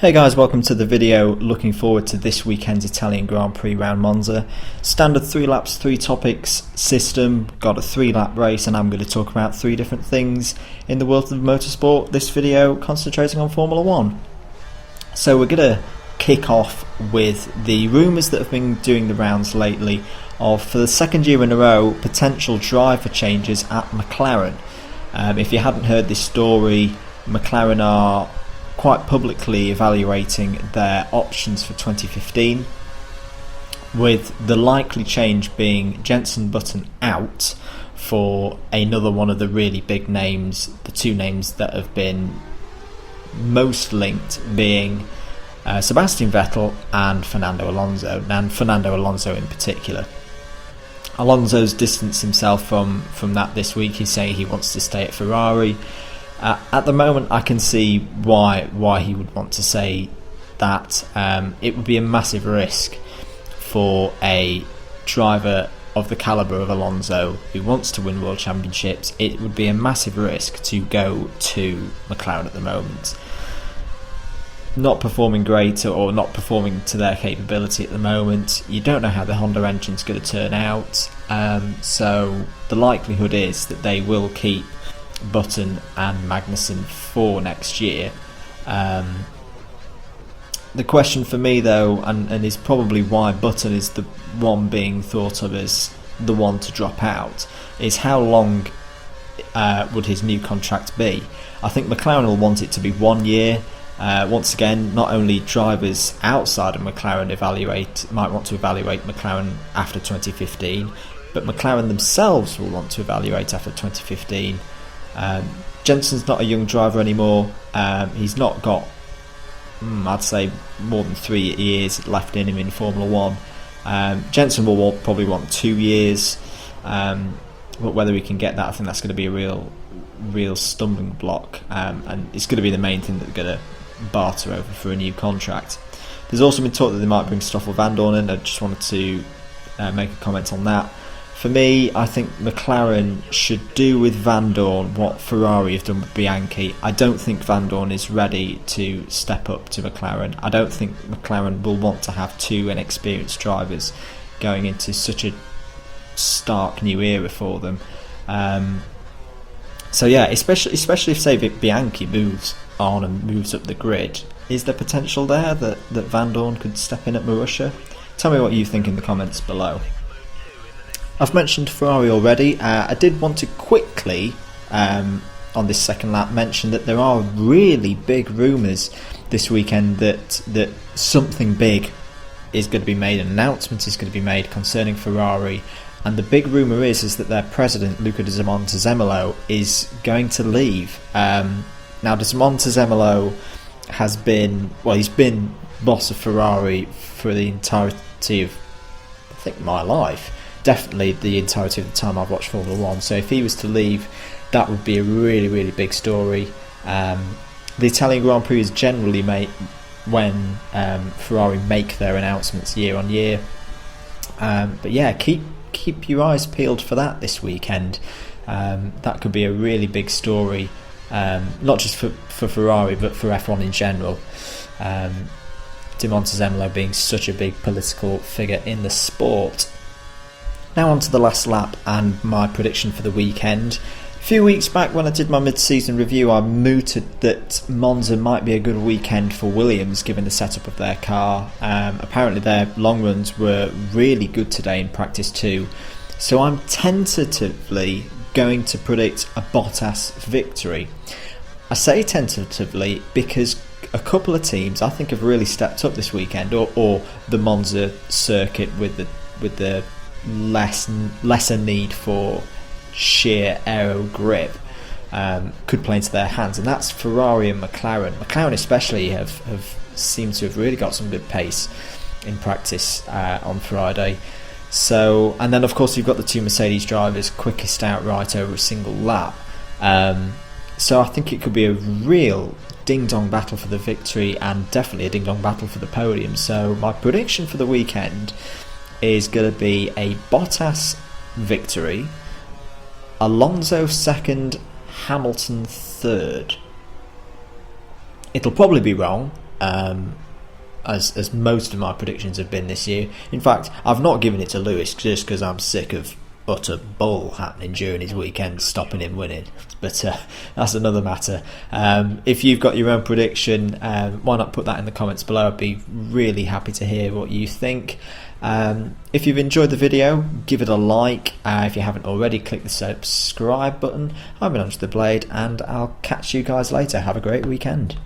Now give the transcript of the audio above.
Hey guys, welcome to the video. Looking forward to this weekend's Italian Grand Prix round Monza. Standard 3 laps, 3 topics system, got a 3-lap race, and I'm going to talk about 3 different things in the world of motorsport. This video concentrating on Formula 1. So we're going to kick off with the rumours that have been doing the rounds lately of, for the second year in a row, potential driver changes at McLaren. If you hadn't heard this story, McLaren are quite publicly evaluating their options for 2015, with the likely change being Jenson Button out for another one of the really big names, the 2 names that have been most linked being Sebastian Vettel and Fernando Alonso, and Fernando Alonso in particular. Alonso's distanced himself from that this week. He's saying he wants to stay at Ferrari. At the moment, I can see why he would want to say that. It would be a massive risk for a driver of the calibre of Alonso who wants to win world championships. It would be a massive risk to go to McLaren at the moment. Not performing great, or not performing to their capability at the moment. You don't know how the Honda engine's going to turn out. So the likelihood is that they will keep Button and Magnussen for next year. The question for me though, and is probably why Button is the one being thought of as the one to drop out, is how long would his new contract be? I think McLaren will want it to be 1 year. Once again, not only drivers outside of McLaren might want to evaluate McLaren after 2015, but McLaren themselves will want to evaluate after 2015. Jenson's not a young driver anymore. He's not got, I'd say, more than 3 years left in him in Formula 1. Jenson will probably want 2 years, but whether he can get that, I think that's going to be a real stumbling block, and it's going to be the main thing that they're going to barter over for a new contract. There's also been talk that they might bring Stoffel Vandoorne in. I just wanted to make a comment on that. For me, I think McLaren should do with Vandoorne what Ferrari have done with Bianchi. I don't think Vandoorne is ready to step up to McLaren. I don't think McLaren will want to have 2 inexperienced drivers going into such a stark new era for them. So yeah, especially if, say, Bianchi moves on and moves up the grid, is there potential there that Vandoorne could step in at Marussia? Tell me what you think in the comments below. I've mentioned Ferrari already. I did want to quickly, on this second lap, mention that there are really big rumours this weekend that something big is going to be made, an announcement is going to be made concerning Ferrari, and the big rumour is that their president, Luca De Montezemolo, is going to leave. Now, De Montezemolo has been, he's been boss of Ferrari for the entirety of, I think, my life. Definitely the entirety of the time I've watched Formula 1. So if he was to leave, that would be a really, really big story. The Italian Grand Prix is generally made when Ferrari make their announcements year on year. But yeah, keep your eyes peeled for that this weekend. That could be a really big story, not just for Ferrari, but for F1 in general. De Montezemolo being such a big political figure in the sport. Now on to the last lap and my prediction for the weekend. A few weeks back when I did my mid-season review, I mooted that Monza might be a good weekend for Williams given the setup of their car. Apparently their long runs were really good today in practice too. So I'm tentatively going to predict a Bottas victory. I say tentatively because a couple of teams I think have really stepped up this weekend, or the Monza circuit with the lesser need for sheer aero grip could play into their hands, and that's Ferrari and McLaren. McLaren especially have seemed to have really got some good pace in practice on Friday. So, and then of course you've got the 2 Mercedes drivers quickest outright over a single lap. So I think it could be a real ding-dong battle for the victory, and definitely a ding-dong battle for the podium. So my prediction for the weekend is going to be a Bottas victory, Alonso second, Hamilton third. It'll probably be wrong, as most of my predictions have been this year. In fact, I've not given it to Lewis just because I'm sick of utter bull happening during his weekend, stopping him winning. But that's another matter. If you've got your own prediction, why not put that in the comments below? I'd be really happy to hear what you think. If you've enjoyed the video, give it a like. If you haven't already, click the subscribe button. I've been Onto the Blade, and I'll catch you guys later. Have a great weekend.